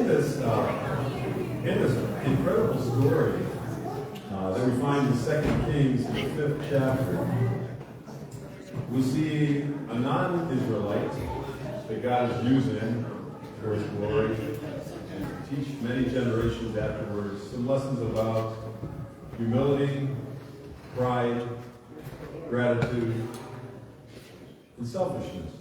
In this incredible story that we find in 2 Kings, the 5th chapter, we see a non-Israelite that God is using for His glory and to teach many generations afterwards some lessons about humility, pride, gratitude, and selfishness.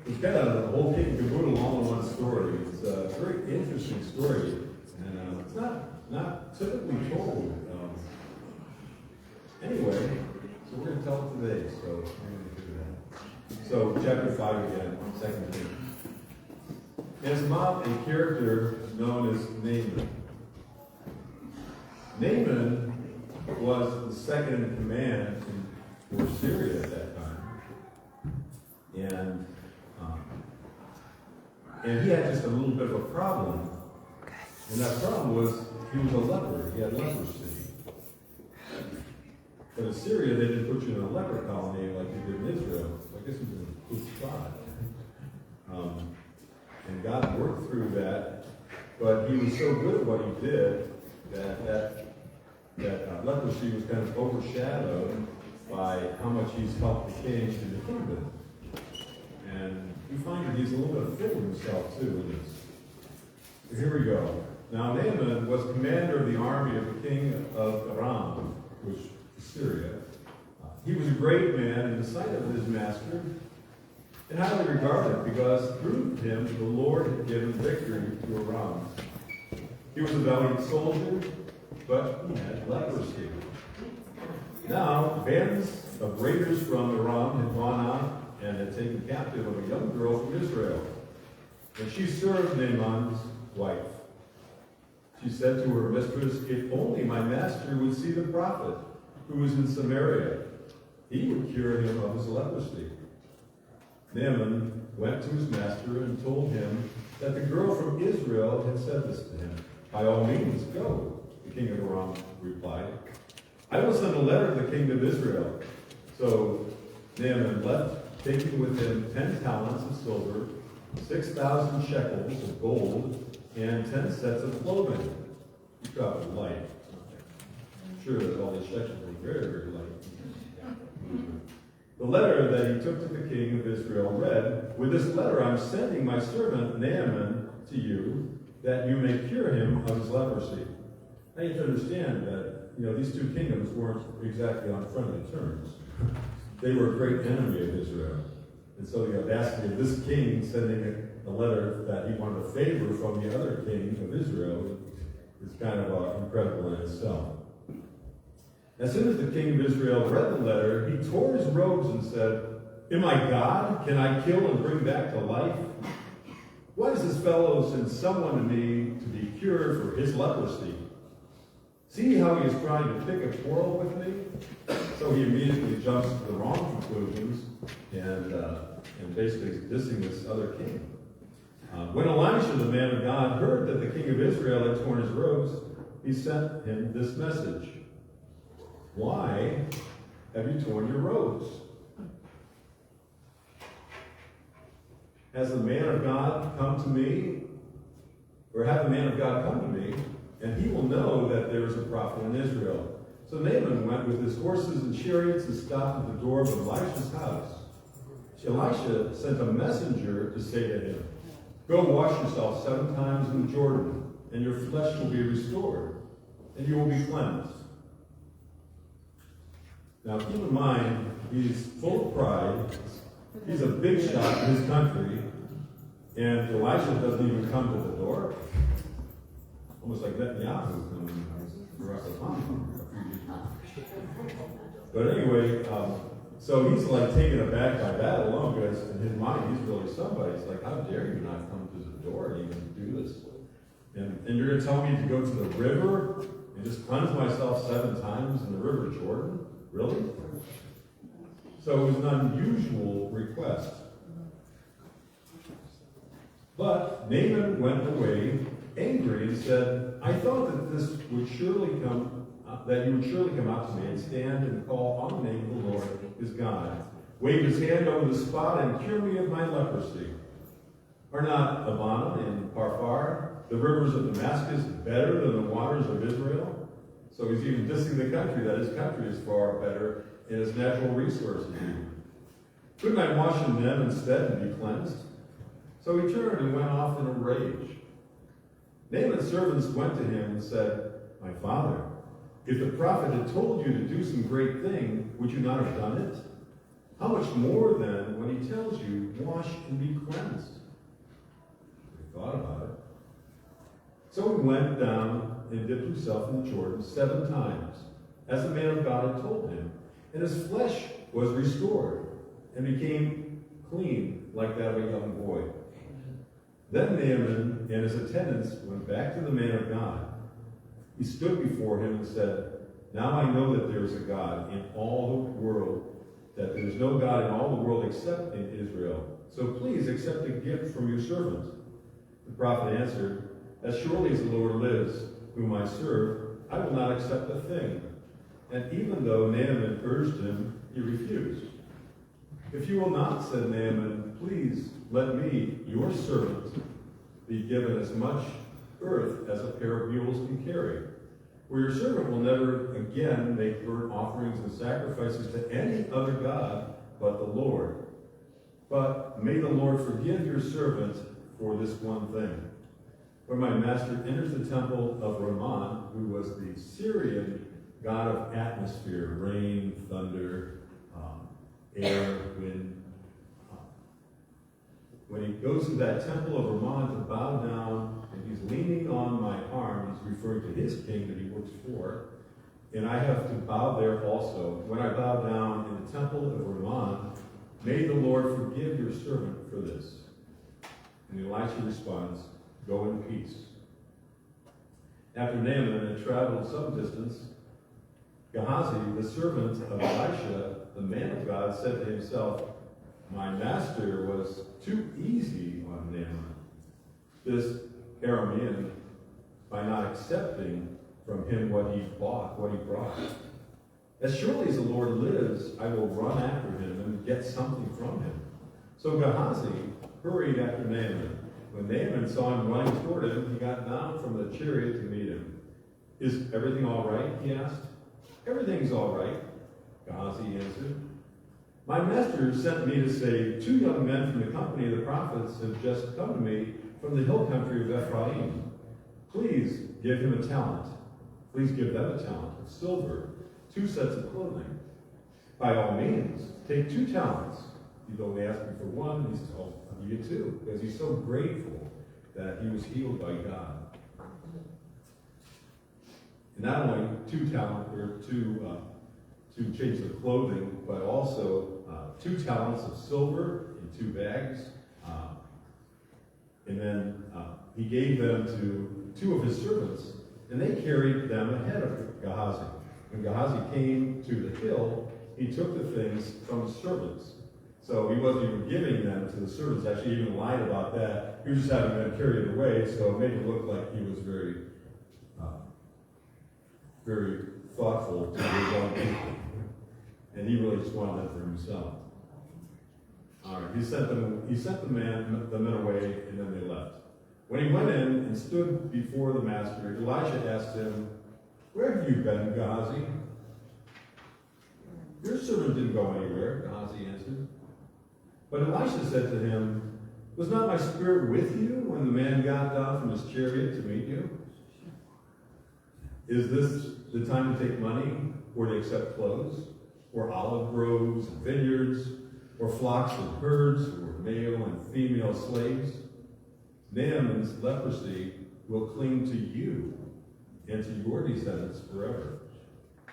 It's kind of the whole kit and caboodle all in one story. It's a very interesting story, and it's not typically told. Anyway, so we're going to tell it today. So I'm going to do that. So chapter 5 again, 2 Kings. There's about a character known as Naaman. Naaman was the second in command for Syria at that time, and he had just a little bit of a problem. And that problem was he was a leper. He had leprosy. But in Syria, they didn't put you in a leper colony like they did in Israel. So I guess he was in a good spot. And God worked through that. But he was so good at what he did that leprosy was kind of overshadowed by how much he's helped the king in the kingdom. And we find that he's a little bit full of himself too in this. So here we go. Now Naaman was commander of the army of the king of Aram, which is Syria. He was a great man in the sight of his master, and highly regarded because through him the Lord had given victory to Aram. He was a valiant soldier, but he had leprosy. Now bands of raiders from Aram had gone out and had taken captive of a young girl from Israel. And she served Naaman's wife. She said to her mistress, "If only my master would see the prophet who was in Samaria, he would cure him of his leprosy." Naaman went to his master and told him that the girl from Israel had said this to him. "By all means, go," the king of Aram replied. "I will send a letter to the king of Israel." So Naaman left, taking with him 10 talents of silver, 6,000 shekels of gold, and 10 sets of clothing. He traveled light. I'm sure that all the shekels were very, very light. The letter that he took to the king of Israel read, "With this letter I'm sending my servant Naaman to you, that you may cure him of his leprosy." Now you have to understand that these two kingdoms weren't exactly on friendly terms. They were a great enemy of Israel. And so the audacity of this king sending a letter that he wanted a favor from the other king of Israel is kind of incredible in itself. As soon as the king of Israel read the letter, he tore his robes and said, "Am I God? Can I kill and bring back to life? Why does this fellow send someone to me to be cured for his leprosy? See how he is trying to pick a quarrel with me?" So he immediately jumps to the wrong conclusions and basically is dissing this other king. When Elisha, the man of God, heard that the king of Israel had torn his robes, he sent him this message: "Why have you torn your robes? Has the man of God come to me, or have the man of God come to me, and he will know that there is a prophet in Israel." So Naaman went with his horses and chariots and stopped at the door of Elisha's house. Elisha sent a messenger to say to him, "Go wash yourself 7 times in the Jordan, and your flesh will be restored, and you will be cleansed." Now keep in mind, he's full of pride. He's a big shot in his country, and Elisha doesn't even come to the door. Almost like Netanyahu coming to Jerusalem. But anyway, so he's like taken aback by that alone, because in his mind he's really somebody. It's like, how dare you not come to the door and even do this? And you're going to tell me to go to the river and just cleanse myself 7 times in the river Jordan? Really? So it was an unusual request. But Naaman went away angry and said, "I thought that this would surely come, that you would surely come out to me and stand and call on the name of the Lord his God, wave his hand over the spot and cure me of my leprosy." Are not Abana and Parphar, the rivers of Damascus, better than the waters of Israel? So he's even dissing the country, that his country is far better in its natural resources even. Couldn't I wash in them instead and be cleansed? So he turned and went off in a rage. Naaman's servants went to him and said, My father, if the prophet had told you to do some great thing, would you not have done it? How much more then when he tells you, wash and be cleansed? He thought about it. So he went down and dipped himself in the Jordan 7 times, as the man of God had told him, and his flesh was restored, and became clean like that of a young boy. Then Naaman and his attendants went back to the man of God. He stood before him and said, Now I know that there is a God in all the world, that there is no God in all the world except in Israel. So please accept a gift from your servant. The prophet answered, As surely as the Lord lives, whom I serve, I will not accept a thing. And even though Naaman urged him, he refused. If you will not, said Naaman, please let me, your servant, be given as much earth as a pair of mules can carry. For your servant will never again make burnt offerings and sacrifices to any other god but the Lord. But may the Lord forgive your servant for this one thing. When my master enters the temple of Ramon, who was the Syrian god of atmosphere, rain, thunder, air, wind. When he goes to that temple of Ramon to bow down, and he's leaning on my arm, he's referring to his king that he works for, and I have to bow there also. When I bow down in the temple of Ramon, may the Lord forgive your servant for this. And Elisha responds, Go in peace. After Naaman had traveled some distance, Gehazi, the servant of Elisha, the man of God, said to himself, My master was too easy on Naaman, this Aramean, by not accepting from him what he brought. As surely as the Lord lives, I will run after him and get something from him. So Gehazi hurried after Naaman. When Naaman saw him running toward him, he got down from the chariot to meet him. Is everything all right? He asked. Everything's all right, Gehazi answered. My master sent me to say, 2 young men from the company of the prophets have just come to me from the hill country of Ephraim. Please give him a talent. Please give them a talent of silver, 2 sets of clothing. By all means, take 2 talents. He's only asked me for 1. He says, I'll give you 2, because he's so grateful that he was healed by God. And not only 2 talents, or 2 changes of clothing, but also 2 talents of silver in 2 bags. And then he gave them to 2 of his servants, and they carried them ahead of Gehazi. When Gehazi came to the hill, he took the things from his servants. So he wasn't even giving them to the servants. Actually, he even lied about that. He was just having them carried away, so it made it look like he was very thoughtful to his own people. And he really just wanted them for himself. All right, he sent the men away, and then they left. When he went in and stood before the master, Elisha asked him, Where have you been, Gehazi? Your servant didn't go anywhere, Gehazi answered. But Elisha said to him, Was not my spirit with you when the man got down from his chariot to meet you? Is this the time to take money, or to accept clothes, or olive groves and vineyards, or flocks and herds, or male and female slaves? Naaman's leprosy will cling to you and to your descendants forever.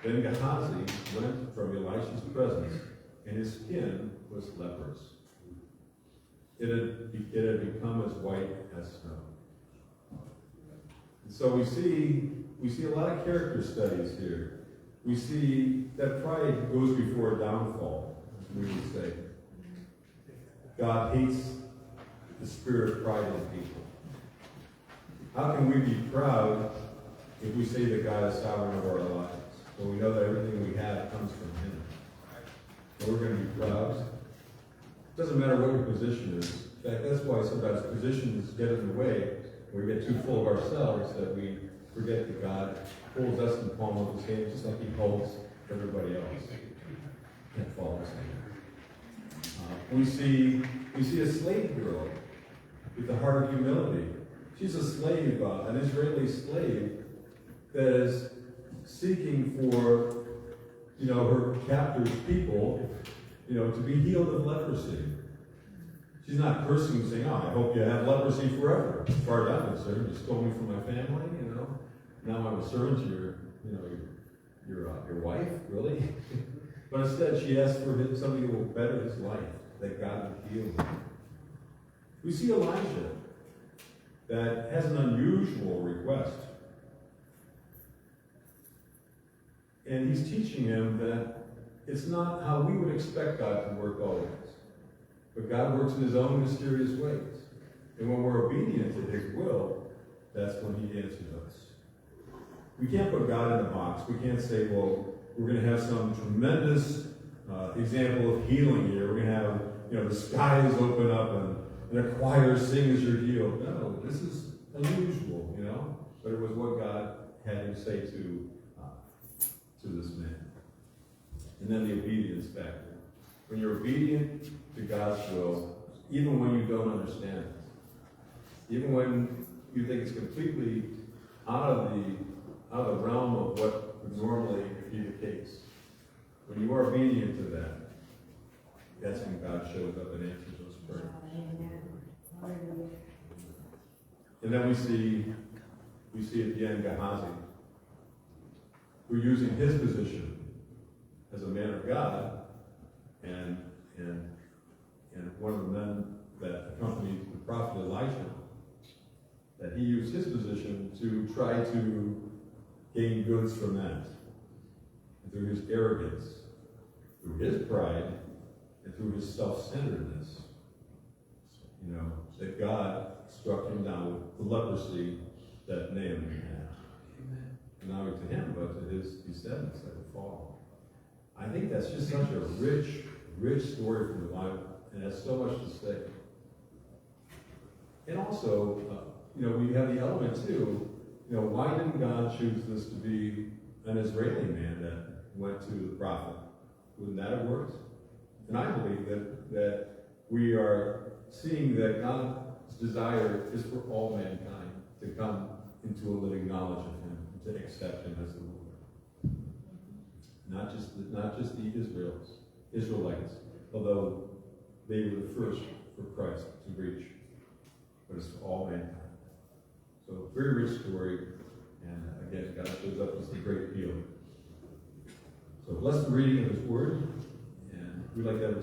Then Gehazi went from Elisha's presence, and his skin was leprous. It had become as white as snow. And so we see a lot of character studies here. We see that pride goes before a downfall, as we would say. God hates the spirit of pride in people. How can we be proud if we say that God is sovereign over our lives? When we know that everything we have comes from Him. So we're going to be proud. Doesn't matter what your position is. In fact, that's why sometimes positions get in the way. We get too full of ourselves that we forget that God holds us in the palm of his hand just like he holds everybody else. Can't follow us we see a slave girl with the heart of humility. She's a slave, an Israeli slave that is seeking for, her captor's people, to be healed of leprosy. She's not cursing, saying, "Oh, I hope you have leprosy forever." As far as I'm concerned, you stole me from my family, Now I'm a servant to your wife, really? But instead, she asks for something that will better his life, that God would heal him. We see Elijah that has an unusual request. And he's teaching him that it's not how we would expect God to work always. But God works in his own mysterious ways. And when we're obedient to his will, that's when he answers us. We can't put God in a box. We can't say, well, we're going to have some tremendous example of healing here. We're going to have, the skies open up and a choir sings you're healed. No, this is unusual, But it was what God had him say to this man. And then the obedience factor. When you're obedient to God's will, even when you don't understand it, even when you think it's completely out of the realm of what would normally be the case, when you are obedient to that, that's when God shows up and answers those prayers. And then we see at the end Gehazi, who using his position as a man of God and one of the men that accompanied the prophet Elijah, that he used his position to try to gain goods from that. And through his arrogance, through his pride, and through his self-centeredness, that God struck him down with the leprosy that Naaman had. Amen. Not only to him, but to his descendants that would follow. I think that's just such a rich, rich story from the Bible, and has so much to say. And also, we have the element too. Why didn't God choose this to be an Israeli man that went to the prophet? Wouldn't that have worked? And I believe that we are seeing that God's desire is for all mankind to come into a living knowledge of him, to accept him as the Lord. Not just the Israelites, although they were the first for Christ to reach, but it's for all mankind. So, very rich story, and again, God shows up as the great healer. So, bless the reading of his word, and we'd like to have